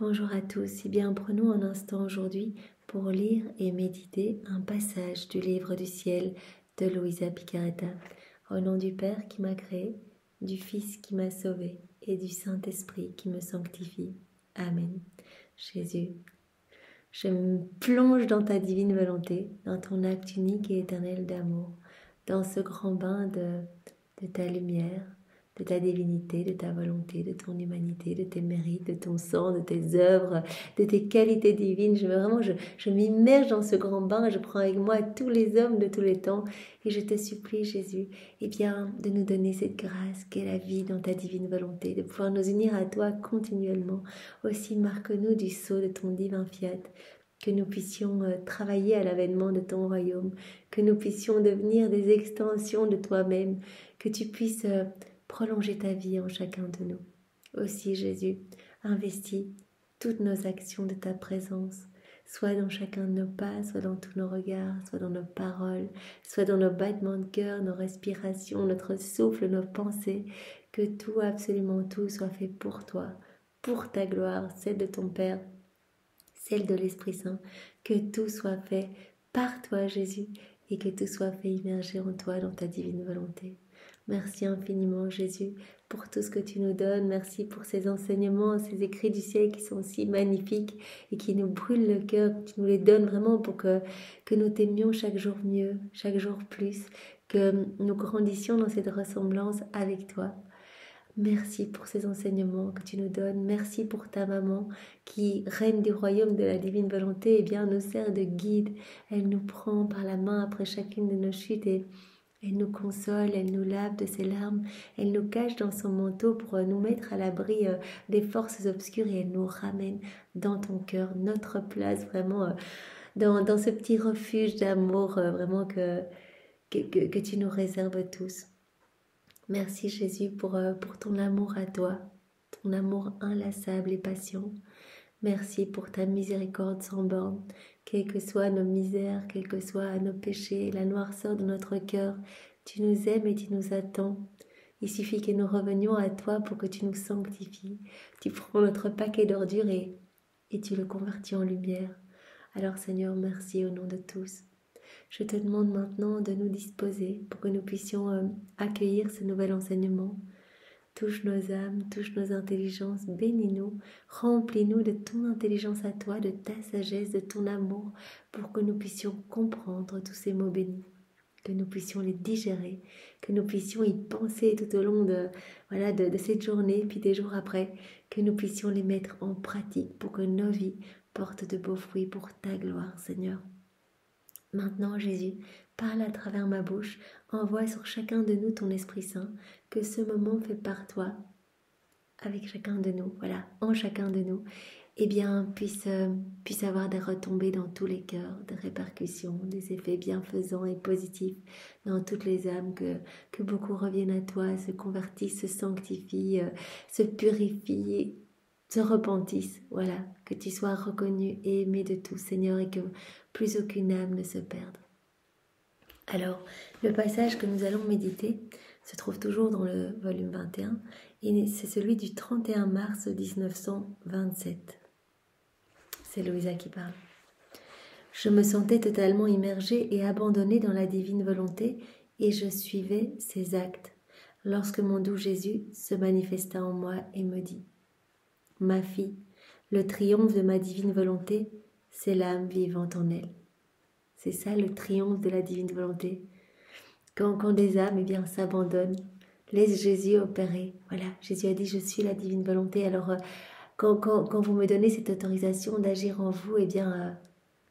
Bonjour à tous, et bien prenons un instant aujourd'hui pour lire et méditer un passage du livre du ciel de Luisa Picaretta. Au nom du Père qui m'a créé, du Fils qui m'a sauvé et du Saint-Esprit qui me sanctifie. Amen. Jésus, je me plonge dans ta divine volonté, dans ton acte unique et éternel d'amour, dans ce grand bain de ta lumière, de ta divinité, de ta volonté, de ton humanité, de tes mérites, de ton sang, de tes œuvres, de tes qualités divines. Je m'immerge dans ce grand bain, je prends avec moi tous les hommes de tous les temps et je te supplie, Jésus, de nous donner cette grâce qu'est la vie dans ta divine volonté, de pouvoir nous unir à toi continuellement. Aussi marque-nous du sceau de ton divin fiat, que nous puissions travailler à l'avènement de ton royaume, que nous puissions devenir des extensions de toi-même, que tu puisses prolonger ta vie en chacun de nous. Aussi, Jésus, investis toutes nos actions de ta présence, soit dans chacun de nos pas, soit dans tous nos regards, soit dans nos paroles, soit dans nos battements de cœur, nos respirations, notre souffle, nos pensées, que tout, absolument tout, soit fait pour toi, pour ta gloire, celle de ton Père, celle de l'Esprit Saint, que tout soit fait par toi, Jésus, et que tout soit fait immerger en toi dans ta divine volonté. Merci infiniment, Jésus, pour tout ce que tu nous donnes. Merci pour ces enseignements, ces écrits du ciel qui sont si magnifiques et qui nous brûlent le cœur. Tu nous les donnes vraiment pour que nous t'aimions chaque jour mieux, chaque jour plus, que nous grandissions dans cette ressemblance avec toi. Merci pour ces enseignements que tu nous donnes. Merci pour ta maman qui, reine du royaume de la divine volonté, nous sert de guide. Elle nous prend par la main après chacune de nos chutes et elle nous console, elle nous lave de ses larmes, elle nous cache dans son manteau pour nous mettre à l'abri des forces obscures et elle nous ramène dans ton cœur, notre place vraiment dans ce petit refuge d'amour vraiment que tu nous réserves tous. Merci Jésus pour ton amour à toi, ton amour inlassable et patient. Merci pour ta miséricorde sans borne, quelles que soient nos misères, quels que soient nos péchés, la noirceur de notre cœur. Tu nous aimes et tu nous attends. Il suffit que nous revenions à toi pour que tu nous sanctifies. Tu prends notre paquet d'ordures et tu le convertis en lumière. Alors Seigneur, merci au nom de tous. Je te demande maintenant de nous disposer pour que nous puissions accueillir ce nouvel enseignement. Touche nos âmes, touche nos intelligences, bénis-nous, remplis-nous de ton intelligence à toi, de ta sagesse, de ton amour, pour que nous puissions comprendre tous ces mots bénis, que nous puissions les digérer, que nous puissions y penser tout au long de cette journée, puis des jours après, que nous puissions les mettre en pratique pour que nos vies portent de beaux fruits pour ta gloire, Seigneur. Maintenant, Jésus, parle à travers ma bouche, envoie sur chacun de nous ton Esprit Saint, que ce moment fait par toi, avec chacun de nous, en chacun de nous, puisse avoir des retombées dans tous les cœurs, des répercussions, des effets bienfaisants et positifs dans toutes les âmes, que beaucoup reviennent à toi, se convertissent, se sanctifient, se purifient, se repentissent, que tu sois reconnu et aimé de tous, Seigneur, et que plus aucune âme ne se perde. Alors, le passage que nous allons méditer se trouve toujours dans le volume 21, et c'est celui du 31 mars 1927. C'est Luisa qui parle. Je me sentais totalement immergée et abandonnée dans la divine volonté, et je suivais ses actes, lorsque mon doux Jésus se manifesta en moi et me dit: ma fille, le triomphe de ma divine volonté, c'est l'âme vivante en elle. C'est ça le triomphe de la divine volonté. Quand des âmes s'abandonnent, laisse Jésus opérer. Jésus a dit: je suis la divine volonté. Alors quand vous me donnez cette autorisation d'agir en vous,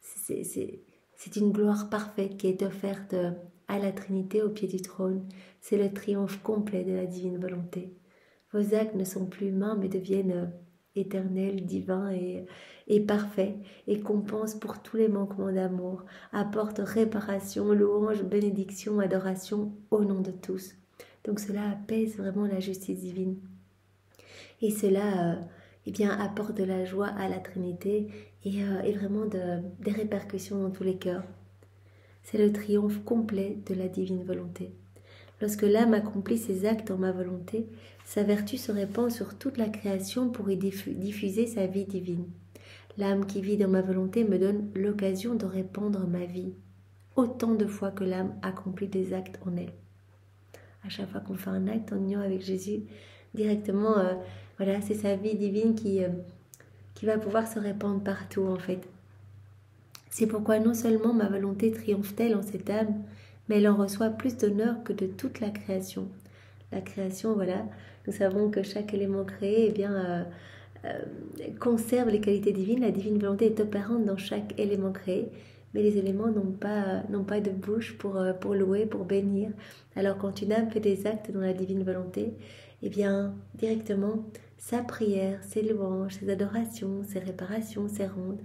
c'est une gloire parfaite qui est offerte à la Trinité au pied du trône. C'est le triomphe complet de la divine volonté. Vos actes ne sont plus humains mais deviennent éternel, divin et parfait, et compense pour tous les manquements d'amour, apporte réparation, louange, bénédiction, adoration au nom de tous. Donc cela apaise vraiment la justice divine. Et cela apporte de la joie à la Trinité et vraiment des répercussions dans tous les cœurs. C'est le triomphe complet de la divine volonté. Lorsque l'âme accomplit ses actes en ma volonté, sa vertu se répand sur toute la création pour y diffuser sa vie divine. L'âme qui vit dans ma volonté me donne l'occasion de répandre ma vie, autant de fois que l'âme accomplit des actes en elle. À chaque fois qu'on fait un acte en union avec Jésus, directement, voilà, c'est sa vie divine qui va pouvoir se répandre partout en fait. C'est pourquoi non seulement ma volonté triomphe-t-elle en cette âme, mais elle en reçoit plus d'honneur que de toute la création. La création, voilà, nous savons que chaque élément créé, conserve les qualités divines. La divine volonté est opérante dans chaque élément créé, mais les éléments n'ont pas de bouche pour louer, pour bénir. Alors quand une âme fait des actes dans la divine volonté, directement, sa prière, ses louanges, ses adorations, ses réparations, ses rondes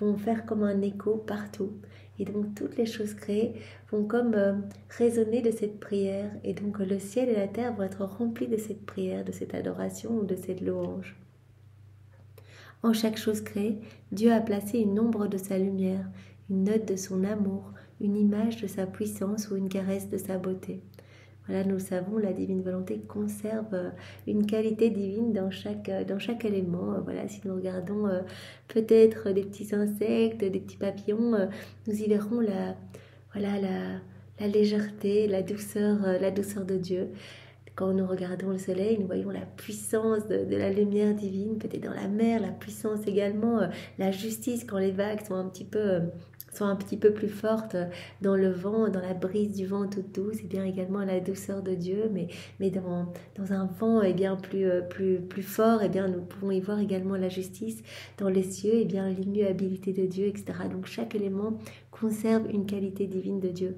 vont faire comme un écho partout. Et donc toutes les choses créées vont comme résonner de cette prière. Et donc le ciel et la terre vont être remplis de cette prière, de cette adoration ou de cette louange. En chaque chose créée, Dieu a placé une ombre de sa lumière, une note de son amour, une image de sa puissance ou une caresse de sa beauté. Voilà, nous savons, la divine volonté conserve une qualité divine dans chaque élément. Voilà, si nous regardons peut-être des petits insectes, des petits papillons, nous y verrons la légèreté, la douceur de Dieu. Quand nous regardons le soleil, nous voyons la puissance de la lumière divine, peut-être dans la mer, la puissance également, la justice quand les vagues sont un petit peu plus fortes dans le vent, dans la brise du vent toute douce, et bien également la douceur de Dieu, mais dans un vent plus fort, nous pouvons y voir également la justice. Dans les cieux, l'immuabilité de Dieu, etc. Donc chaque élément conserve une qualité divine de Dieu.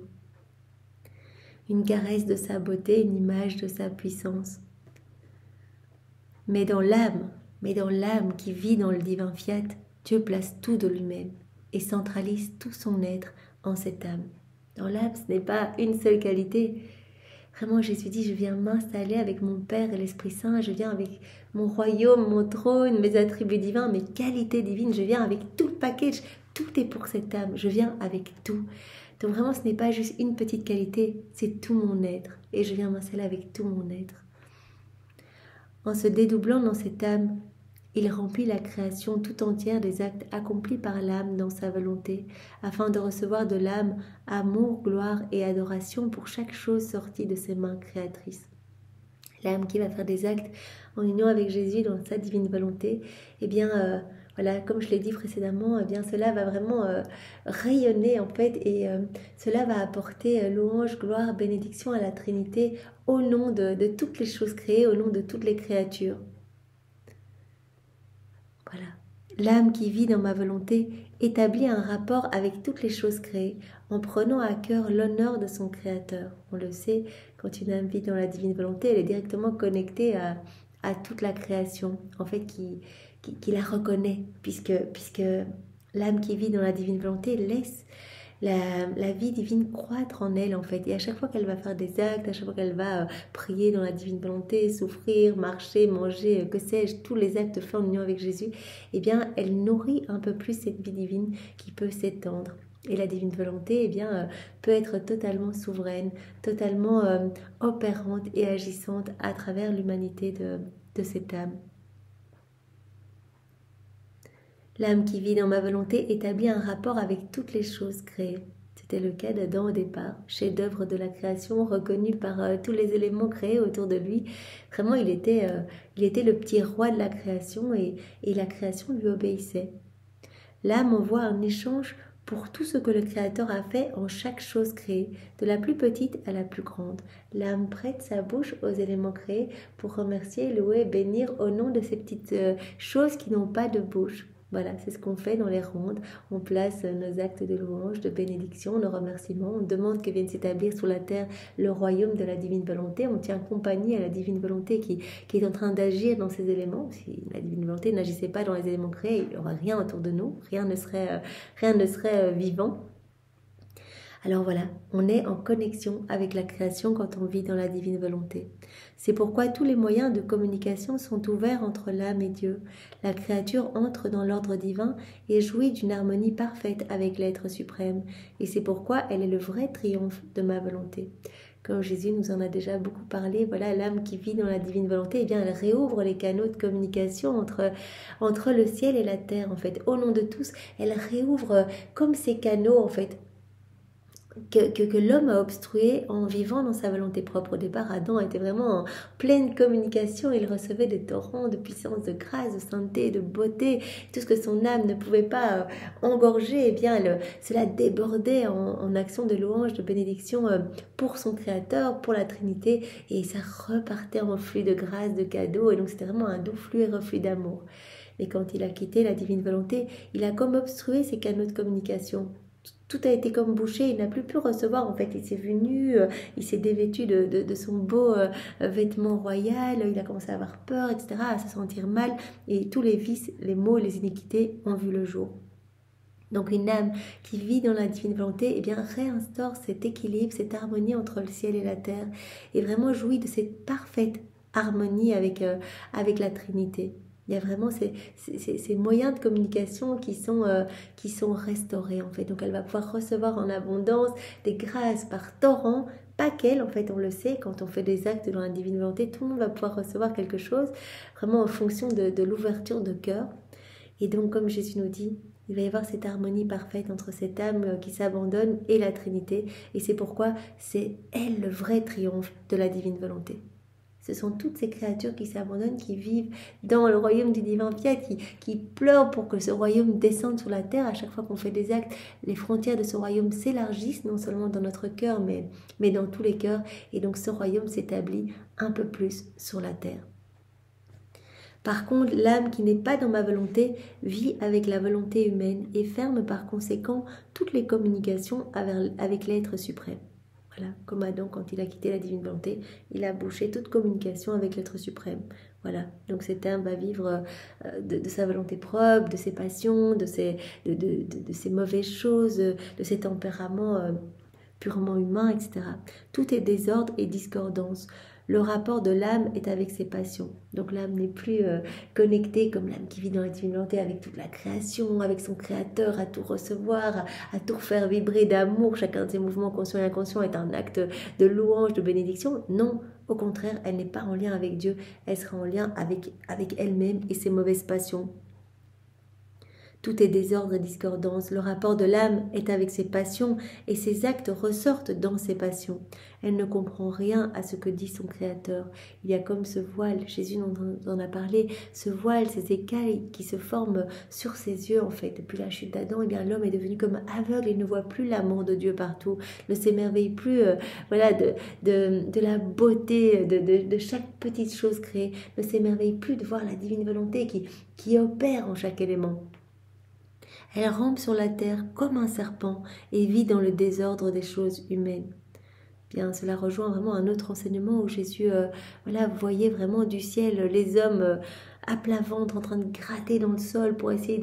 Une caresse de sa beauté, une image de sa puissance. Mais dans l'âme qui vit dans le divin fiat, Dieu place tout de lui-même et centralise tout son être en cette âme. Dans l'âme, ce n'est pas une seule qualité. Vraiment, Jésus dit, je viens m'installer avec mon Père et l'Esprit Saint, je viens avec mon royaume, mon trône, mes attributs divins, mes qualités divines, je viens avec tout le package, tout est pour cette âme, je viens avec tout. Donc vraiment, ce n'est pas juste une petite qualité, c'est tout mon être. Et je viens m'installer avec tout mon être. En se dédoublant dans cette âme, il remplit la création tout entière des actes accomplis par l'âme dans sa volonté, afin de recevoir de l'âme amour, gloire et adoration pour chaque chose sortie de ses mains créatrices. L'âme qui va faire des actes en union avec Jésus dans sa divine volonté, voilà, comme je l'ai dit précédemment, cela va vraiment rayonner en fait, et cela va apporter louange, gloire, bénédiction à la Trinité au nom de toutes les choses créées, au nom de toutes les créatures. Voilà. L'âme qui vit dans ma volonté établit un rapport avec toutes les choses créées en prenant à cœur l'honneur de son Créateur. On le sait, quand une âme vit dans la divine volonté, elle est directement connectée à toute la création, en fait, qui la reconnaît, puisque l'âme qui vit dans la divine volonté laisse la vie divine croître en elle, en fait. Et à chaque fois qu'elle va faire des actes, à chaque fois qu'elle va prier dans la divine volonté, souffrir, marcher, manger, que sais-je, tous les actes faits en union avec Jésus, elle nourrit un peu plus cette vie divine qui peut s'étendre. Et la divine volonté, peut être totalement souveraine, totalement opérante et agissante à travers l'humanité de cette âme. L'âme qui vit dans ma volonté établit un rapport avec toutes les choses créées. C'était le cas d'Adam au départ, chef-d'œuvre de la création, reconnu par tous les éléments créés autour de lui. Vraiment, il était le petit roi de la création, et la création lui obéissait. L'âme envoie un échange pour tout ce que le Créateur a fait en chaque chose créée, de la plus petite à la plus grande. L'âme prête sa bouche aux éléments créés pour remercier, louer, bénir au nom de ces petites choses qui n'ont pas de bouche. Voilà, c'est ce qu'on fait dans les rondes. On place nos actes de louange, de bénédiction, nos remerciements. On demande que vienne s'établir sur la terre le royaume de la divine volonté. On tient compagnie à la divine volonté qui est en train d'agir dans ces éléments. Si la divine volonté n'agissait pas dans les éléments créés, il n'y aurait rien autour de nous. Rien ne serait vivant. Alors voilà, on est en connexion avec la création quand on vit dans la divine volonté. C'est pourquoi tous les moyens de communication sont ouverts entre l'âme et Dieu. La créature entre dans l'ordre divin et jouit d'une harmonie parfaite avec l'être suprême. Et c'est pourquoi elle est le vrai triomphe de ma volonté. comme Jésus nous en a déjà beaucoup parlé, voilà, l'âme qui vit dans la divine volonté, eh bien, elle réouvre les canaux de communication entre le ciel et la terre, en fait. Au nom de tous, elle réouvre comme ces canaux, en fait, que l'homme a obstrué en vivant dans sa volonté propre. Au départ, Adam était vraiment en pleine communication, il recevait des torrents de puissance, de grâce, de sainteté, de beauté, tout ce que son âme ne pouvait pas engorger, eh bien cela débordait en action de louange, de bénédiction pour son Créateur, pour la Trinité, et ça repartait en flux de grâce, de cadeaux, et donc c'était vraiment un doux flux et reflux d'amour. Mais quand il a quitté la divine volonté, il a comme obstrué ces canaux de communication. Tout a été comme bouché, il n'a plus pu recevoir, en fait, il s'est venu, il s'est dévêtu de son beau vêtement royal, il a commencé à avoir peur, etc., à se sentir mal, et tous les vices, les maux, les iniquités ont vu le jour. Donc une âme qui vit dans la divine volonté, eh bien, réinstaure cet équilibre, cette harmonie entre le ciel et la terre, et vraiment jouit de cette parfaite harmonie avec la Trinité. Il y a vraiment ces moyens de communication qui sont restaurés, en fait. Donc elle va pouvoir recevoir en abondance des grâces par torrent, pas qu'elle, en fait, on le sait, quand on fait des actes dans la divine volonté, tout le monde va pouvoir recevoir quelque chose, vraiment en fonction de l'ouverture de cœur. Et donc, comme Jésus nous dit, il va y avoir cette harmonie parfaite entre cette âme qui s'abandonne et la Trinité. Et c'est pourquoi c'est elle le vrai triomphe de la divine volonté. Ce sont toutes ces créatures qui s'abandonnent, qui vivent dans le royaume du divin fiat, qui pleurent pour que ce royaume descende sur la terre. À chaque fois qu'on fait des actes, les frontières de ce royaume s'élargissent, non seulement dans notre cœur, mais dans tous les cœurs. Et donc ce royaume s'établit un peu plus sur la terre. Par contre, l'âme qui n'est pas dans ma volonté vit avec la volonté humaine et ferme par conséquent toutes les communications avec l'être suprême. Voilà, comme Adam, quand il a quitté la divine volonté, il a bouché toute communication avec l'être suprême. Voilà, donc cette âme va vivre de sa volonté propre, de ses passions, de ses mauvaises choses, de ses tempéraments purement humains, etc. Tout est désordre et discordance. Le rapport de l'âme est avec ses passions. Donc l'âme n'est plus connectée comme l'âme qui vit dans la divine volonté avec toute la création, avec son créateur, à tout recevoir, à tout faire vibrer d'amour. Chacun de ses mouvements conscients et inconscients est un acte de louange, de bénédiction. Non, au contraire, elle n'est pas en lien avec Dieu. Elle sera en lien avec elle-même et ses mauvaises passions. Tout est désordre et discordance. Le rapport de l'âme est avec ses passions et ses actes ressortent dans ses passions. Elle ne comprend rien à ce que dit son Créateur. Il y a comme ce voile, Jésus en a parlé, ce voile, ces écailles qui se forment sur ses yeux en fait. Depuis la chute d'Adam, eh bien l'homme est devenu comme aveugle, il ne voit plus l'amour de Dieu partout, ne s'émerveille plus de la beauté de chaque petite chose créée, ne s'émerveille plus de voir la divine volonté qui opère en chaque élément. Elle rampe sur la terre comme un serpent et vit dans le désordre des choses humaines. Bien, cela rejoint vraiment un autre enseignement où Jésus voyait vraiment du ciel les hommes à plat ventre en train de gratter dans le sol pour essayer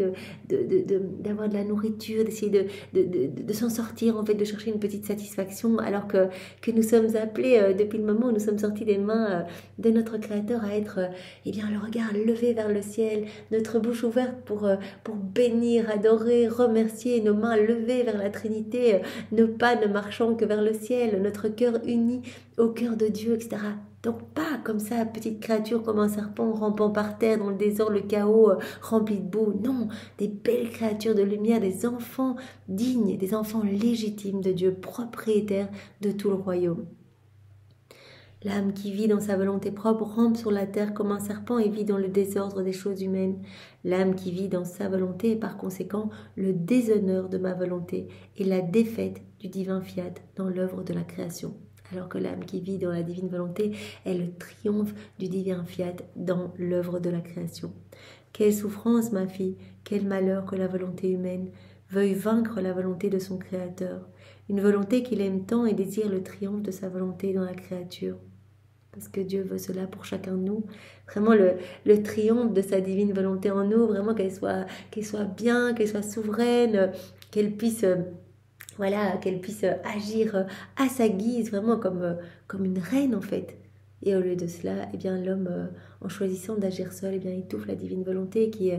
d'avoir de la nourriture, d'essayer de s'en sortir, en fait, de chercher une petite satisfaction, alors que nous sommes appelés, depuis le moment où nous sommes sortis des mains de notre Créateur, à être le regard levé vers le ciel, notre bouche ouverte pour bénir, adorer, remercier, nos mains levées vers la Trinité, nos pas ne marchant que vers le ciel, notre cœur uni au cœur de Dieu, etc. Donc pas comme ça, petite créature comme un serpent rampant par terre dans le désordre, le chaos, rempli de boue. Non, des belles créatures de lumière, des enfants dignes, des enfants légitimes de Dieu, propriétaires de tout le royaume. L'âme qui vit dans sa volonté propre rampe sur la terre comme un serpent et vit dans le désordre des choses humaines. L'âme qui vit dans sa volonté est par conséquent le déshonneur de ma volonté et la défaite du divin fiat dans l'œuvre de la création. Alors que l'âme qui vit dans la divine volonté est le triomphe du divin fiat dans l'œuvre de la création. Quelle souffrance, ma fille, quel malheur que la volonté humaine veuille vaincre la volonté de son Créateur, une volonté qu'il aime tant et désire le triomphe de sa volonté dans la créature. Parce que Dieu veut cela pour chacun de nous, vraiment le triomphe de sa divine volonté en nous, vraiment qu'elle soit bien, qu'elle soit souveraine, qu'elle puisse agir à sa guise, vraiment comme une reine en fait. Et au lieu de cela, eh bien, l'homme, en choisissant d'agir seul, eh bien, étouffe la divine volonté qui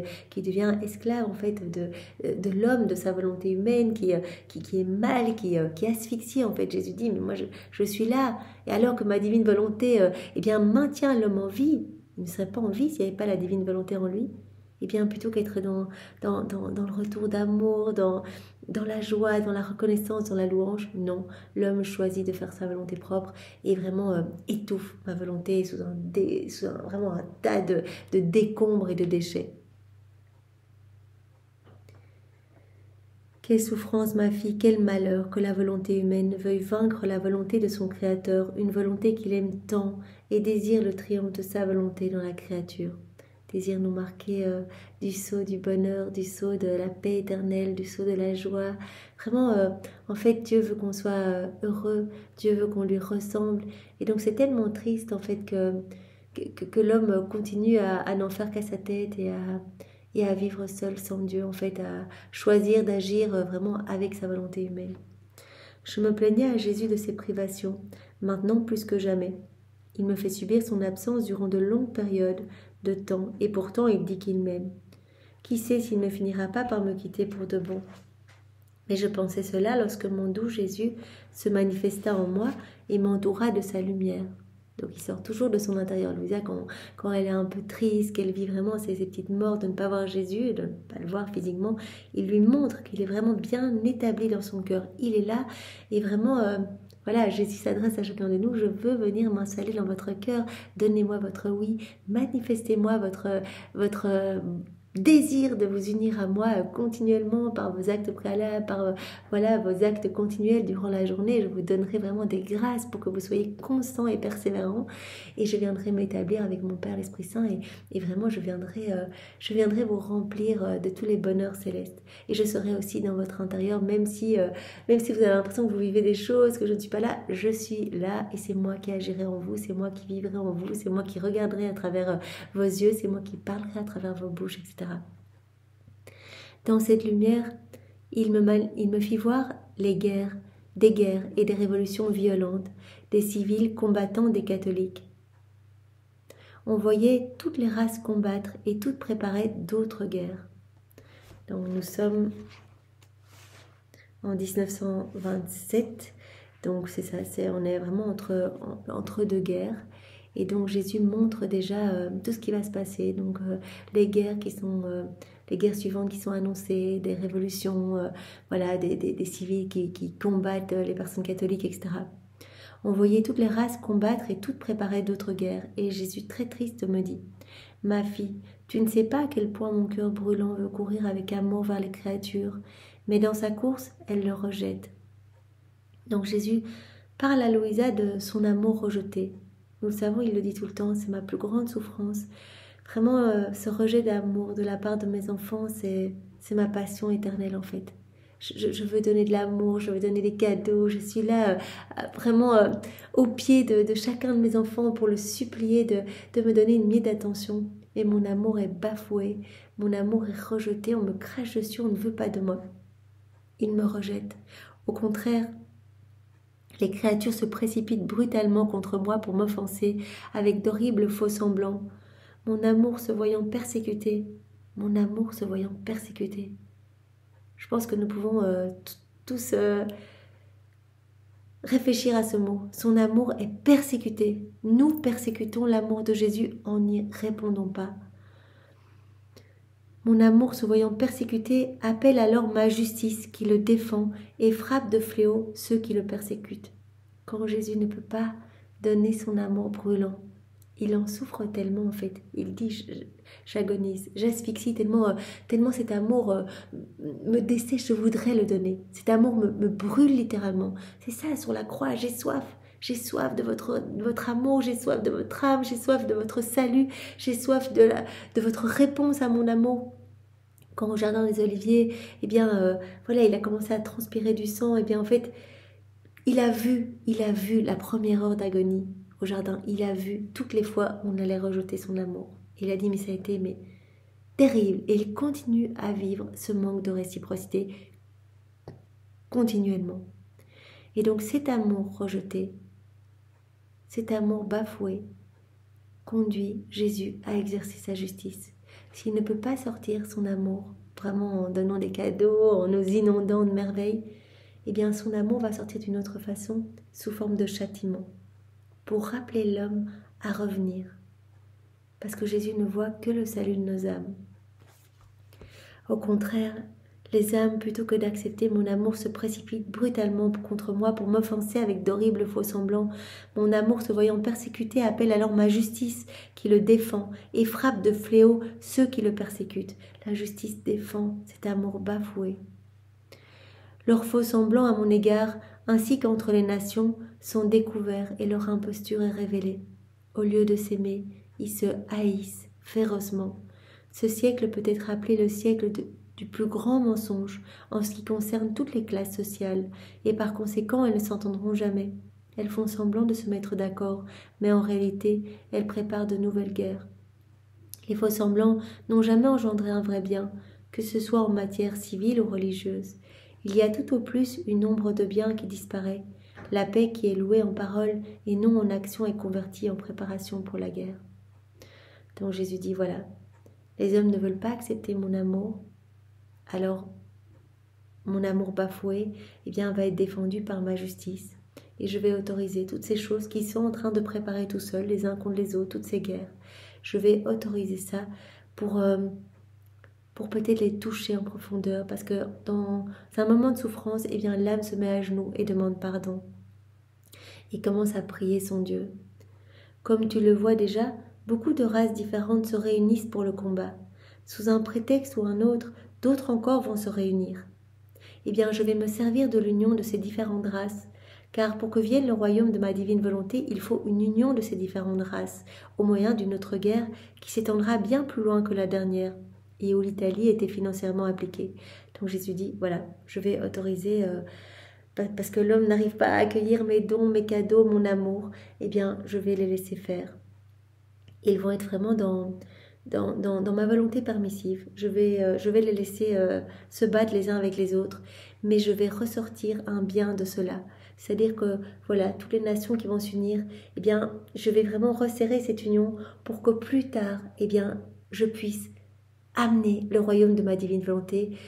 devient esclave en fait de l'homme, de sa volonté humaine, qui est mal, qui asphyxie en fait. Jésus dit, mais moi je suis là. Et alors que ma divine volonté eh bien, maintient l'homme en vie, il ne serait pas en vie s'il n'y avait pas la divine volonté en lui. Eh bien, plutôt qu'être dans le retour d'amour, dans la joie, dans la reconnaissance, dans la louange, non, l'homme choisit de faire sa volonté propre et vraiment étouffe ma volonté sous vraiment un tas de décombres et de déchets. Quelle souffrance, ma fille, quel malheur que la volonté humaine veuille vaincre la volonté de son Créateur, une volonté qu'il aime tant et désire le triomphe de sa volonté dans la créature. Désire nous marquer du sceau du bonheur, du sceau de la paix éternelle, du sceau de la joie. Vraiment, en fait, Dieu veut qu'on soit heureux, Dieu veut qu'on lui ressemble. Et donc, c'est tellement triste, en fait, que l'homme continue à n'en faire qu'à sa tête et à vivre seul sans Dieu, en fait, à choisir d'agir vraiment avec sa volonté humaine. Je me plaignais à Jésus de ses privations, maintenant plus que jamais. Il me fait subir son absence durant de longues périodes de temps, et pourtant il dit qu'il m'aime. Qui sait s'il ne finira pas par me quitter pour de bon? Mais je pensais cela lorsque mon doux Jésus se manifesta en moi et m'entoura de sa lumière. Donc il sort toujours de son intérieur. Louisa, quand elle est un peu triste, qu'elle vit vraiment ces petites morts de ne pas voir Jésus, et de ne pas le voir physiquement, il lui montre qu'il est vraiment bien établi dans son cœur. Il est là et vraiment... voilà, Jésus s'adresse à chacun de nous. Je veux venir m'installer dans votre cœur. Donnez-moi votre oui. Manifestez-moi votre désir de vous unir à moi continuellement par vos actes préalables, par voilà, vos actes continuels durant la journée. Je vous donnerai vraiment des grâces pour que vous soyez constants et persévérants. Et je viendrai m'établir avec mon Père l'Esprit Saint et vraiment je viendrai vous remplir de tous les bonheurs célestes. Et je serai aussi dans votre intérieur, même si vous avez l'impression que vous vivez des choses, que je ne suis pas là, je suis là et c'est moi qui agirai en vous, c'est moi qui vivrai en vous, c'est moi qui regarderai à travers vos yeux, c'est moi qui parlerai à travers vos bouches, etc. Dans cette lumière, il me fit voir des guerres et des révolutions violentes, des civils combattant des catholiques. On voyait toutes les races combattre et toutes préparer d'autres guerres. Donc nous sommes en 1927, donc c'est ça, on est vraiment entre deux guerres. Et donc Jésus montre déjà tout ce qui va se passer, donc les guerres les guerres suivantes qui sont annoncées, des révolutions, voilà, des civils qui combattent les personnes catholiques, etc. On voyait toutes les races combattre et toutes préparer d'autres guerres. Et Jésus, très triste, me dit: ma fille, tu ne sais pas à quel point mon cœur brûlant veut courir avec amour vers les créatures, mais dans sa course, elle le rejette. Donc Jésus parle à Louisa de son amour rejeté. Nous le savons, il le dit tout le temps, c'est ma plus grande souffrance. Vraiment, ce rejet d'amour de la part de mes enfants, c'est ma passion éternelle en fait. Je veux donner de l'amour, je veux donner des cadeaux, je suis là vraiment au pied de chacun de mes enfants pour le supplier de me donner une miette d'attention. Et mon amour est bafoué, mon amour est rejeté, on me crache dessus, on ne veut pas de moi. Il me rejette. Au contraire, les créatures se précipitent brutalement contre moi pour m'offenser avec d'horribles faux semblants. Mon amour se voyant persécuté, mon amour se voyant persécuté. Je pense que nous pouvons tous réfléchir à ce mot. Son amour est persécuté. Nous persécutons l'amour de Jésus en n'y répondant pas. Mon amour se voyant persécuté appelle alors ma justice qui le défend et frappe de fléau ceux qui le persécutent. Quand Jésus ne peut pas donner son amour brûlant, il en souffre tellement en fait. Il dit j'agonise, j'asphyxie tellement cet amour me dessèche, je voudrais le donner. Cet amour me brûle littéralement. C'est ça, sur la croix, j'ai soif. J'ai soif de votre amour, j'ai soif de votre âme, j'ai soif de votre salut, j'ai soif de votre réponse à mon amour. Quand au jardin des Oliviers, eh bien, voilà, il a commencé à transpirer du sang, et bien en fait, il a vu la première heure d'agonie au jardin. Il a vu toutes les fois où on allait rejeter son amour. Il a dit, mais ça a été terrible. Et il continue à vivre ce manque de réciprocité continuellement. Et donc cet amour rejeté, cet amour bafoué conduit Jésus à exercer sa justice. S'il ne peut pas sortir son amour, vraiment en donnant des cadeaux, en nous inondant de merveilles, eh bien son amour va sortir d'une autre façon, sous forme de châtiment, pour rappeler l'homme à revenir. Parce que Jésus ne voit que le salut de nos âmes. Au contraire, les âmes, plutôt que d'accepter mon amour, se précipitent brutalement contre moi pour m'offenser avec d'horribles faux-semblants. Mon amour, se voyant persécuté, appelle alors ma justice qui le défend et frappe de fléau ceux qui le persécutent. La justice défend cet amour bafoué. Leurs faux-semblants à mon égard, ainsi qu'entre les nations, sont découverts et leur imposture est révélée. Au lieu de s'aimer, ils se haïssent férocement. Ce siècle peut être appelé le siècle du plus grand mensonge en ce qui concerne toutes les classes sociales, et par conséquent elles ne s'entendront jamais. Elles font semblant de se mettre d'accord, mais en réalité elles préparent de nouvelles guerres. Les faux-semblants n'ont jamais engendré un vrai bien, que ce soit en matière civile ou religieuse. Il y a tout au plus une ombre de bien qui disparaît. La paix qui est louée en parole et non en action est convertie en préparation pour la guerre. Donc Jésus dit, voilà, les hommes ne veulent pas accepter mon amour, alors mon amour bafoué eh bien, va être défendu par ma justice. Et je vais autoriser toutes ces choses qui sont en train de préparer tout seuls, les uns contre les autres, toutes ces guerres. Je vais autoriser ça pour peut-être les toucher en profondeur, parce que dans un moment de souffrance, eh bien, l'âme se met à genoux et demande pardon. Et commence à prier son Dieu. Comme tu le vois déjà, beaucoup de races différentes se réunissent pour le combat. Sous un prétexte ou un autre, d'autres encore vont se réunir. Eh bien, je vais me servir de l'union de ces différentes races, car pour que vienne le royaume de ma divine volonté, il faut une union de ces différentes races, au moyen d'une autre guerre qui s'étendra bien plus loin que la dernière, et où l'Italie était financièrement impliquée. Donc Jésus dit, voilà, je vais autoriser, parce que l'homme n'arrive pas à accueillir mes dons, mes cadeaux, mon amour, eh bien, je vais les laisser faire. Ils vont être vraiment dans ma volonté permissive. Je vais les laisser se battre les uns avec les autres, mais je vais ressortir un bien de cela. C'est-à-dire que, voilà, toutes les nations qui vont s'unir, eh bien, je vais vraiment resserrer cette union pour que plus tard, eh bien, je puisse amener le royaume de ma divine volonté,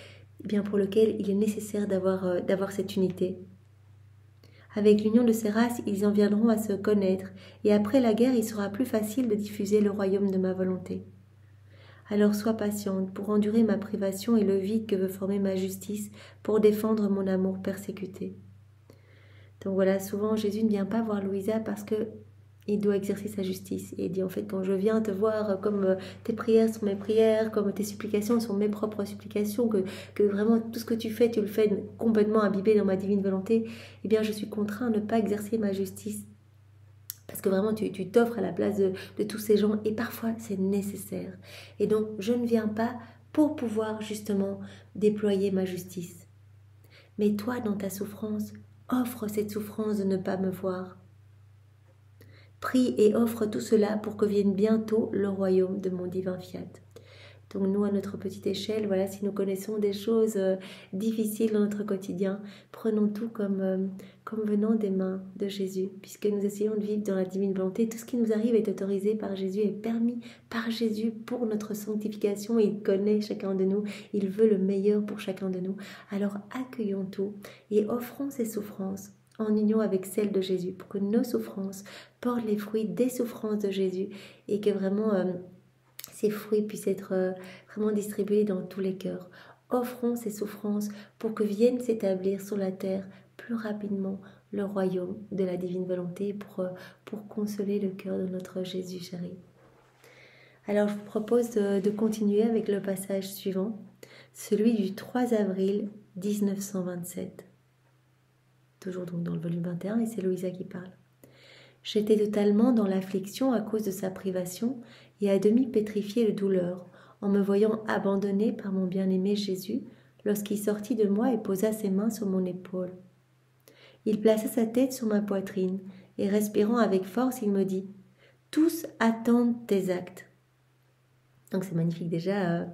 eh bien, pour lequel il est nécessaire d'avoir cette unité. Avec l'union de ces races, ils en viendront à se connaître, et après la guerre, il sera plus facile de diffuser le royaume de ma volonté. Alors sois patiente pour endurer ma privation et le vide que veut former ma justice pour défendre mon amour persécuté. Donc voilà, souvent Jésus ne vient pas voir Louisa parce que il doit exercer sa justice. Et il dit en fait, quand je viens te voir, comme tes prières sont mes prières, comme tes supplications sont mes propres supplications, que vraiment tout ce que tu fais, tu le fais complètement imbibé dans ma divine volonté, eh bien je suis contraint de ne pas exercer ma justice. Parce que vraiment, tu t'offres à la place de tous ces gens, et parfois c'est nécessaire. Et donc, je ne viens pas pour pouvoir justement déployer ma justice. Mais toi, dans ta souffrance, offre cette souffrance de ne pas me voir. Prie et offre tout cela pour que vienne bientôt le royaume de mon divin fiat. Donc nous, à notre petite échelle, voilà, si nous connaissons des choses difficiles dans notre quotidien, prenons tout comme venant des mains de Jésus, puisque nous essayons de vivre dans la divine volonté. Tout ce qui nous arrive est autorisé par Jésus, est permis par Jésus pour notre sanctification. Il connaît chacun de nous, il veut le meilleur pour chacun de nous. Alors accueillons tout et offrons ces souffrances en union avec celles de Jésus, pour que nos souffrances portent les fruits des souffrances de Jésus, et que vraiment ces fruits puissent être vraiment distribués dans tous les cœurs. Offrons ces souffrances pour que vienne s'établir sur la terre plus rapidement le royaume de la divine volonté, pour consoler le cœur de notre Jésus chéri. Alors je vous propose de continuer avec le passage suivant, celui du 3 avril 1927. Toujours donc dans le volume 21, et c'est Louisa qui parle. J'étais totalement dans l'affliction à cause de sa privation et à demi pétrifiée de douleur, en me voyant abandonnée par mon bien-aimé Jésus, lorsqu'il sortit de moi et posa ses mains sur mon épaule. Il plaça sa tête sur ma poitrine, et respirant avec force, il me dit « Tous attendent tes actes ». Donc c'est magnifique déjà.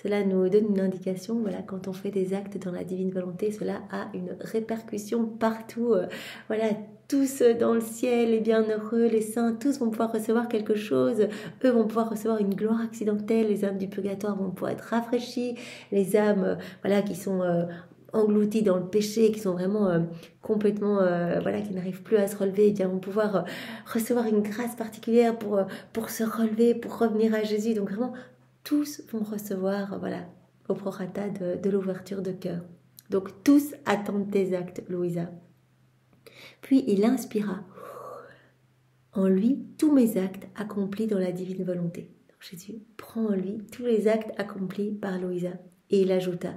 Cela nous donne une indication, voilà, quand on fait des actes dans la divine volonté, cela a une répercussion partout. Voilà, tous dans le ciel, les bienheureux, les saints, tous vont pouvoir recevoir quelque chose. Eux vont pouvoir recevoir une gloire accidentelle. Les âmes du purgatoire vont pouvoir être rafraîchies. Les âmes, voilà, qui sont englouties dans le péché, qui sont vraiment complètement, voilà, qui n'arrivent plus à se relever, eh bien, vont pouvoir recevoir une grâce particulière pour se relever, pour revenir à Jésus. Donc vraiment, tous vont recevoir, voilà, au prorata de l'ouverture de cœur. Donc tous attendent tes actes, Louisa. Puis il inspira en lui tous mes actes accomplis dans la divine volonté. Donc Jésus prend en lui tous les actes accomplis par Louisa. Et il ajouta,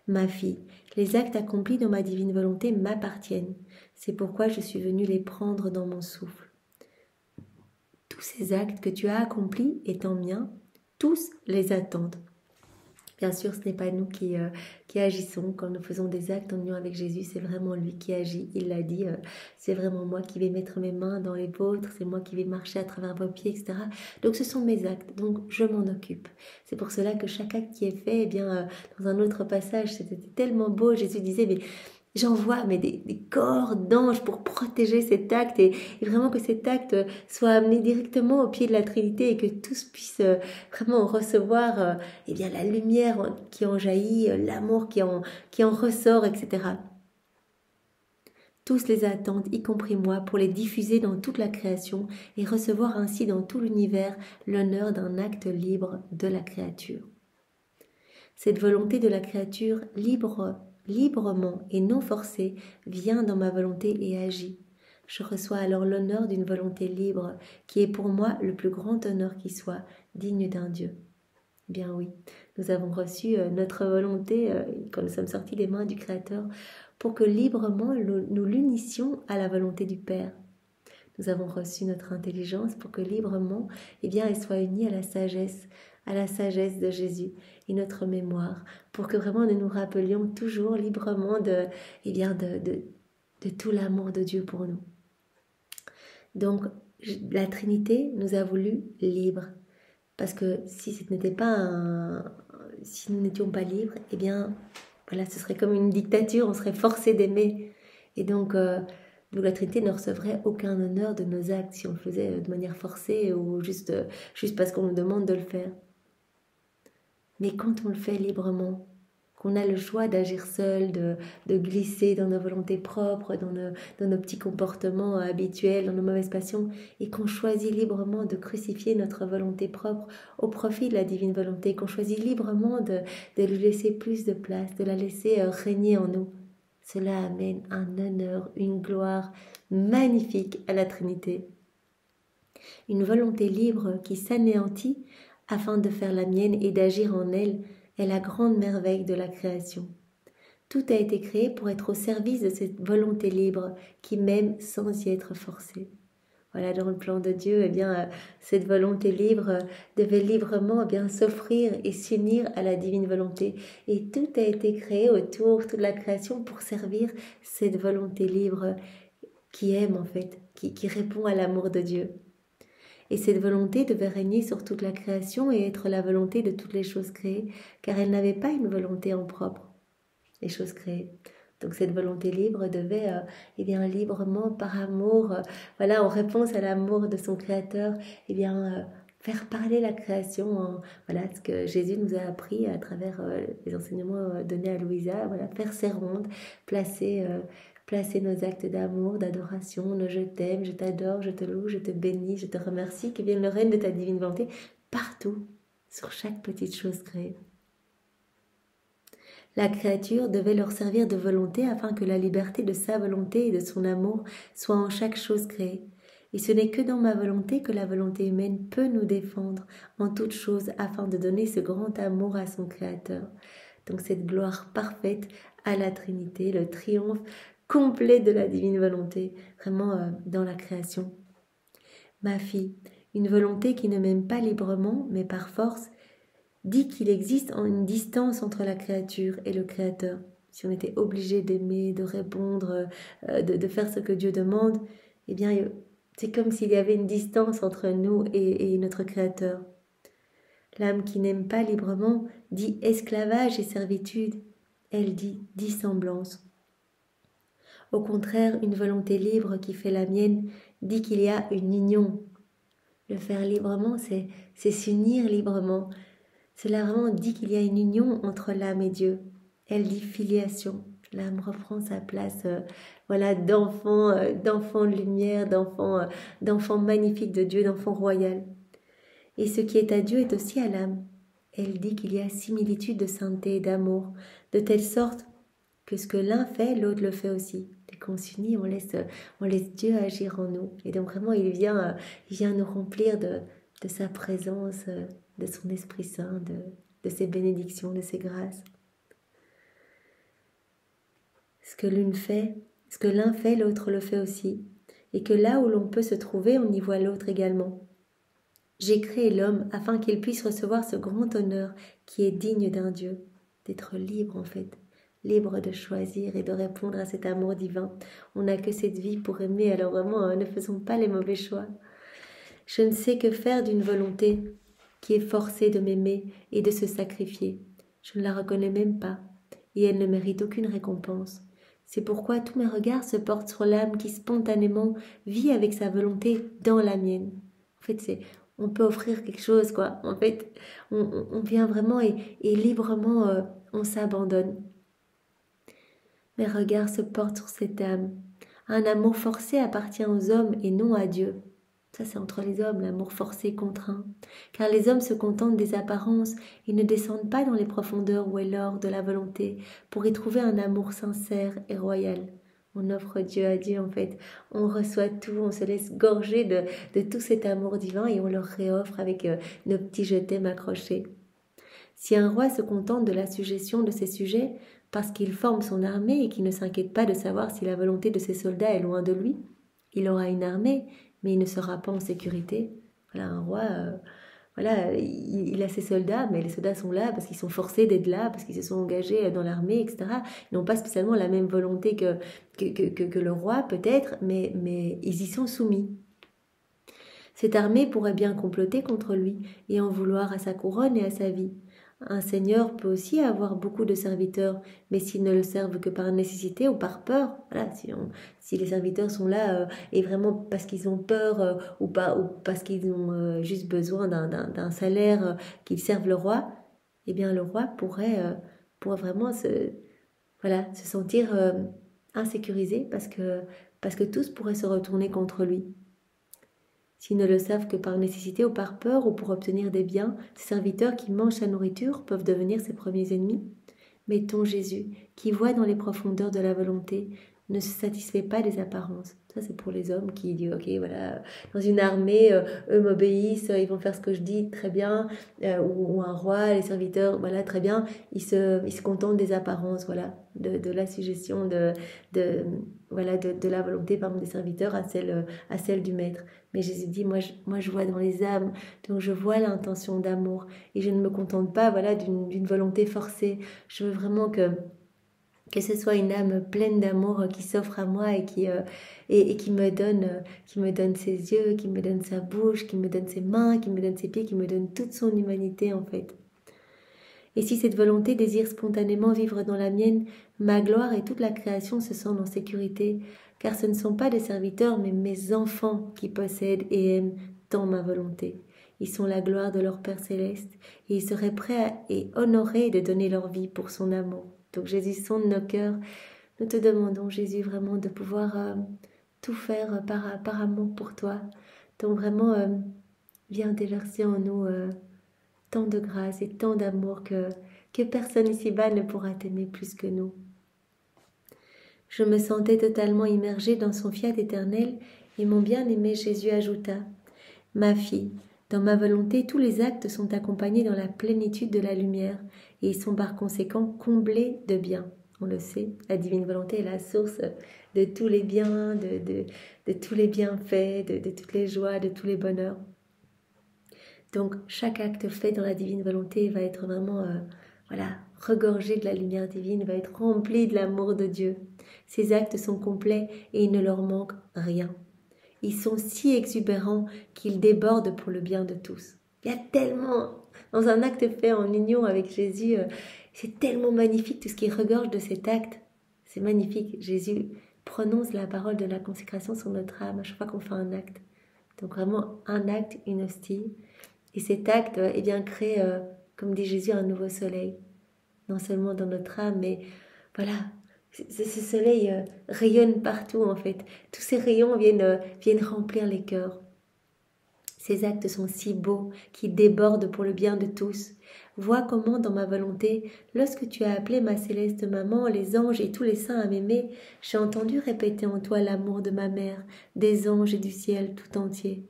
ma fille, les actes accomplis dans ma divine volonté m'appartiennent. C'est pourquoi je suis venue les prendre dans mon souffle. Tous ces actes que tu as accomplis étant miens, tous les attendent. Bien sûr, ce n'est pas nous qui agissons. Quand nous faisons des actes en union avec Jésus, c'est vraiment lui qui agit. Il l'a dit, c'est vraiment moi qui vais mettre mes mains dans les vôtres, c'est moi qui vais marcher à travers vos pieds, etc. Donc ce sont mes actes, donc je m'en occupe. C'est pour cela que chaque acte qui est fait, eh bien, dans un autre passage, c'était tellement beau, Jésus disait, mais j'envoie des corps d'anges pour protéger cet acte et vraiment que cet acte soit amené directement au pied de la Trinité et que tous puissent vraiment recevoir eh bien, la lumière qui en jaillit, l'amour qui en ressort, etc. Tous les attendent, y compris moi, pour les diffuser dans toute la création et recevoir ainsi dans tout l'univers l'honneur d'un acte libre de la créature. Cette volonté de la créature librement et non forcée vient dans ma volonté et agit. Je reçois alors l'honneur d'une volonté libre qui est pour moi le plus grand honneur qui soit, digne d'un Dieu. Bien oui, nous avons reçu notre volonté quand nous sommes sortis des mains du Créateur pour que librement nous l'unissions à la volonté du Père. Nous avons reçu notre intelligence pour que librement, eh bien, elle soit unie à la sagesse de Jésus et notre mémoire, pour que vraiment nous nous rappelions toujours librement de tout l'amour de Dieu pour nous. Donc, la Trinité nous a voulu libres, parce que si nous n'étions pas libres, eh bien, voilà, ce serait comme une dictature, on serait forcé d'aimer. Et donc la Trinité ne recevrait aucun honneur de nos actes si on le faisait de manière forcée ou juste parce qu'on nous demande de le faire. Mais quand on le fait librement, qu'on a le choix d'agir seul, de glisser dans nos volontés propres, dans nos petits comportements habituels, dans nos mauvaises passions, et qu'on choisit librement de crucifier notre volonté propre au profit de la divine volonté, qu'on choisit librement de lui laisser plus de place, de la laisser régner en nous, cela amène un honneur, une gloire magnifique à la Trinité. Une volonté libre qui s'anéantit afin de faire la mienne et d'agir en elle est la grande merveille de la création. Tout a été créé pour être au service de cette volonté libre qui m'aime sans y être forcée. Voilà, dans le plan de Dieu, eh bien, cette volonté libre devait librement s'offrir et s'unir à la divine volonté. Et tout a été créé autour, toute la création, pour servir cette volonté libre qui aime en fait, qui répond à l'amour de Dieu. Et cette volonté devait régner sur toute la création et être la volonté de toutes les choses créées, car elle n'avait pas une volonté en propre, les choses créées. Donc cette volonté libre devait librement, par amour, en réponse à l'amour de son Créateur, faire parler la création. Ce que Jésus nous a appris à travers les enseignements donnés à Louisa, faire ses rondes, placer nos actes d'amour, d'adoration, nos je t'aime, je t'adore, je te loue, je te bénis, je te remercie, que vienne le règne de ta divine volonté partout, sur chaque petite chose créée. La créature devait leur servir de volonté afin que la liberté de sa volonté et de son amour soit en chaque chose créée. Et ce n'est que dans ma volonté que la volonté humaine peut nous défendre en toute chose afin de donner ce grand amour à son Créateur. Donc cette gloire parfaite à la Trinité, le triomphe complet de la divine volonté, vraiment dans la création. Ma fille, une volonté qui ne m'aime pas librement, mais par force, dit qu'il existe une distance entre la créature et le Créateur. Si on était obligé d'aimer, de répondre, de faire ce que Dieu demande, eh bien, c'est comme s'il y avait une distance entre nous et notre Créateur. L'âme qui n'aime pas librement dit esclavage et servitude. Elle dit dissemblance. Au contraire, une volonté libre qui fait la mienne dit qu'il y a une union. Le faire librement, c'est s'unir librement. Cela vraiment dit qu'il y a une union entre l'âme et Dieu. Elle dit filiation. L'âme reprend sa place d'enfant de lumière, d'enfant magnifique de Dieu, d'enfant royal. Et ce qui est à Dieu est aussi à l'âme. Elle dit qu'il y a similitude de sainteté et d'amour, de telle sorte que ce que l'un fait, l'autre le fait aussi. Dès qu'on s'unit, on laisse Dieu agir en nous. Et donc vraiment, il vient nous remplir de sa présence, de son Esprit Saint, de ses bénédictions, de ses grâces. Ce que l'un fait, l'autre le fait aussi. Et que là où l'on peut se trouver, on y voit l'autre également. J'ai créé l'homme afin qu'il puisse recevoir ce grand honneur qui est digne d'un Dieu, d'être libre en fait, libre de choisir et de répondre à cet amour divin. On n'a que cette vie pour aimer, alors vraiment ne faisons pas les mauvais choix. Je ne sais que faire d'une volonté qui est forcée de m'aimer et de se sacrifier. Je ne la reconnais même pas et elle ne mérite aucune récompense. C'est pourquoi tous mes regards se portent sur l'âme qui spontanément vit avec sa volonté dans la mienne. En fait, on peut offrir quelque chose, quoi. En fait, on vient vraiment et librement, on s'abandonne. Mes regards se portent sur cette âme. Un amour forcé appartient aux hommes et non à Dieu. Ça, c'est entre les hommes, l'amour forcé, contraint. Car les hommes se contentent des apparences et ne descendent pas dans les profondeurs où est l'or de la volonté pour y trouver un amour sincère et royal. On offre Dieu à Dieu, en fait. On reçoit tout, on se laisse gorger de tout cet amour divin et on le réoffre avec nos petits je t'aime accrochés. Si un roi se contente de la suggestion de ses sujets, parce qu'il forme son armée et qu'il ne s'inquiète pas de savoir si la volonté de ses soldats est loin de lui, il aura une armée, mais il ne sera pas en sécurité. Voilà, un roi, il a ses soldats, mais les soldats sont là parce qu'ils sont forcés d'être là, parce qu'ils se sont engagés dans l'armée, etc. Ils n'ont pas spécialement la même volonté que le roi, peut-être, mais ils y sont soumis. Cette armée pourrait bien comploter contre lui et en vouloir à sa couronne et à sa vie. Un seigneur peut aussi avoir beaucoup de serviteurs, mais s'ils ne le servent que par nécessité ou par peur, voilà, si les serviteurs sont là et vraiment parce qu'ils ont peur ou parce qu'ils ont juste besoin d'un salaire qu'ils servent le roi, eh bien le roi pourrait vraiment se sentir insécurisé parce que tous pourraient se retourner contre lui. S'ils ne le savent que par nécessité ou par peur ou pour obtenir des biens, ces serviteurs qui mangent sa nourriture peuvent devenir ses premiers ennemis. Mais ton Jésus, qui voit dans les profondeurs de la volonté, ne se satisfait pas des apparences. Ça, c'est pour les hommes qui disent, ok, voilà, dans une armée, eux m'obéissent, ils vont faire ce que je dis, très bien, ou un roi, les serviteurs, voilà, très bien, ils se contentent des apparences, voilà, de la suggestion, de la volonté, par exemple, des serviteurs à celle du maître. Mais Jésus dit, moi je vois dans les âmes, donc je vois l'intention d'amour, et je ne me contente pas, voilà, d'une volonté forcée. Je veux vraiment que ce soit une âme pleine d'amour qui s'offre à moi et qui me donne ses yeux, qui me donne sa bouche, qui me donne ses mains, qui me donne ses pieds, qui me donne toute son humanité en fait. Et si cette volonté désire spontanément vivre dans la mienne, ma gloire et toute la création se sentent en sécurité, car ce ne sont pas des serviteurs, mais mes enfants qui possèdent et aiment tant ma volonté. Ils sont la gloire de leur Père Céleste, et ils seraient prêts et honorés de donner leur vie pour son amour. Donc Jésus sonde nos cœurs. Nous te demandons, Jésus, vraiment de pouvoir tout faire par amour pour toi. Donc vraiment, viens déverser en nous tant de grâce et tant d'amour que personne ici-bas ne pourra t'aimer plus que nous. Je me sentais totalement immergée dans son fiat éternel et mon bien-aimé Jésus ajouta « Ma fille, dans ma volonté, tous les actes sont accompagnés dans la plénitude de la lumière et ils sont par conséquent comblés de bien. » On le sait, la divine volonté est la source de tous les biens, de tous les bienfaits, de toutes les joies, de tous les bonheurs. Donc chaque acte fait dans la divine volonté va être vraiment regorgé de la lumière divine, va être rempli de l'amour de Dieu. Ces actes sont complets et il ne leur manque rien. Ils sont si exubérants qu'ils débordent pour le bien de tous. Il y a tellement, dans un acte fait en union avec Jésus, c'est tellement magnifique tout ce qui regorge de cet acte. C'est magnifique. Jésus prononce la parole de la consécration sur notre âme à chaque fois qu'on fait un acte. Donc vraiment un acte, une hostie. Et cet acte eh bien, crée, comme dit Jésus, un nouveau soleil. Non seulement dans notre âme, mais voilà, ce soleil rayonne partout en fait. Tous ces rayons viennent remplir les cœurs. Ces actes sont si beaux, qui débordent pour le bien de tous. Vois comment dans ma volonté, lorsque tu as appelé ma céleste maman, les anges et tous les saints à m'aimer, j'ai entendu répéter en toi l'amour de ma mère, des anges et du ciel tout entier.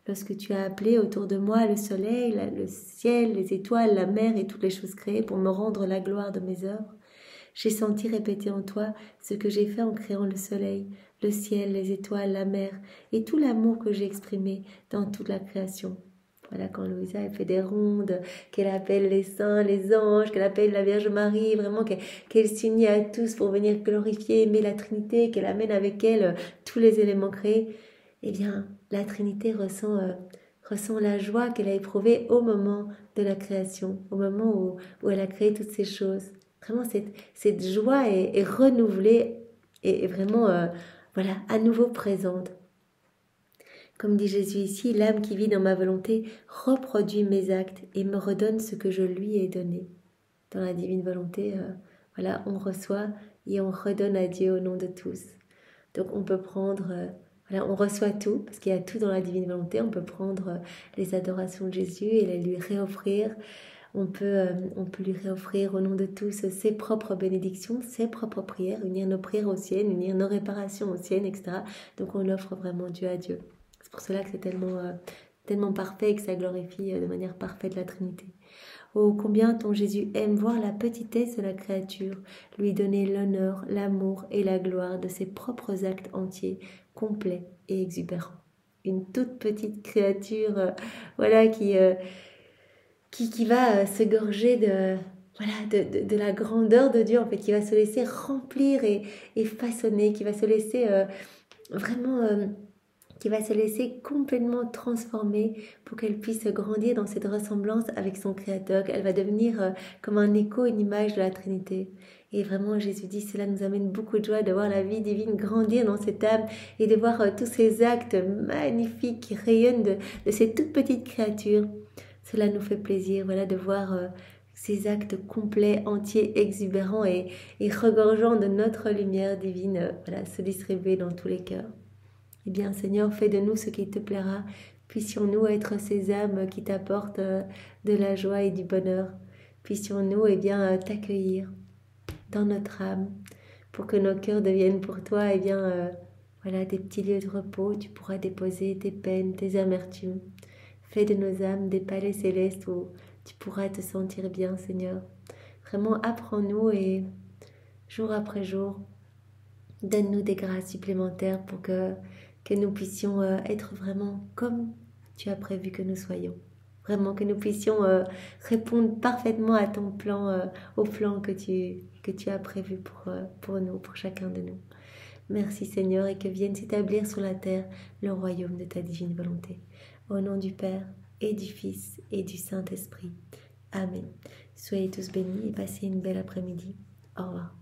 Lorsque tu as appelé autour de moi le soleil, le ciel, les étoiles, la mer et toutes les choses créées pour me rendre la gloire de mes œuvres, j'ai senti répéter en toi ce que j'ai fait en créant le soleil, le ciel, les étoiles, la mer et tout l'amour que j'ai exprimé dans toute la création. Voilà, quand Louisa elle fait des rondes, qu'elle appelle les saints, les anges, qu'elle appelle la Vierge Marie, vraiment qu'elle s'unit à tous pour venir glorifier, aimer la Trinité, qu'elle amène avec elle tous les éléments créés, eh bien, la Trinité ressent la joie qu'elle a éprouvée au moment de la création, au moment où elle a créé toutes ces choses. Vraiment, cette joie est renouvelée et vraiment, voilà, à nouveau présente. Comme dit Jésus ici, l'âme qui vit dans ma volonté reproduit mes actes et me redonne ce que je lui ai donné. Dans la divine volonté, voilà, on reçoit et on redonne à Dieu au nom de tous. Donc on peut prendre, voilà, on reçoit tout, parce qu'il y a tout dans la divine volonté, on peut prendre les adorations de Jésus et les lui réoffrir. On peut lui réoffrir au nom de tous ses propres bénédictions, ses propres prières, unir nos prières aux siennes, unir nos réparations aux siennes, etc. Donc on offre vraiment Dieu à Dieu. C'est pour cela que c'est tellement parfait et que ça glorifie de manière parfaite la Trinité. Oh, combien ton Jésus aime voir la petitesse de la créature, lui donner l'honneur, l'amour et la gloire de ses propres actes entiers, complets et exubérants. Une toute petite créature, voilà, qui va se gorger de la grandeur de Dieu, en fait, qui va se laisser remplir et façonner, qui va se laisser qui va se laisser complètement transformer pour qu'elle puisse grandir dans cette ressemblance avec son Créateur. Elle va devenir comme un écho, une image de la Trinité. Et vraiment, Jésus dit, cela nous amène beaucoup de joie de voir la vie divine grandir dans cette âme et de voir tous ces actes magnifiques qui rayonnent de ces toutes petites créatures. Cela nous fait plaisir, voilà, de voir ces actes complets, entiers, exubérants et regorgeants de notre lumière divine, voilà, se distribuer dans tous les cœurs. Eh bien, Seigneur, fais de nous ce qui te plaira. Puissions-nous être ces âmes qui t'apportent de la joie et du bonheur. Puissions-nous, eh bien, t'accueillir dans notre âme pour que nos cœurs deviennent pour toi, eh bien, voilà, des petits lieux de repos. Tu pourras déposer tes peines, tes amertumes. Fais de nos âmes des palais célestes où tu pourras te sentir bien, Seigneur. Vraiment, apprends-nous et jour après jour, donne-nous des grâces supplémentaires pour que nous puissions être vraiment comme tu as prévu que nous soyons. Vraiment que nous puissions répondre parfaitement à ton plan, au plan que tu as prévu pour nous, pour chacun de nous. Merci Seigneur, et que vienne s'établir sur la terre le royaume de ta divine volonté. Au nom du Père et du Fils et du Saint-Esprit. Amen. Soyez tous bénis et passez une belle après-midi. Au revoir.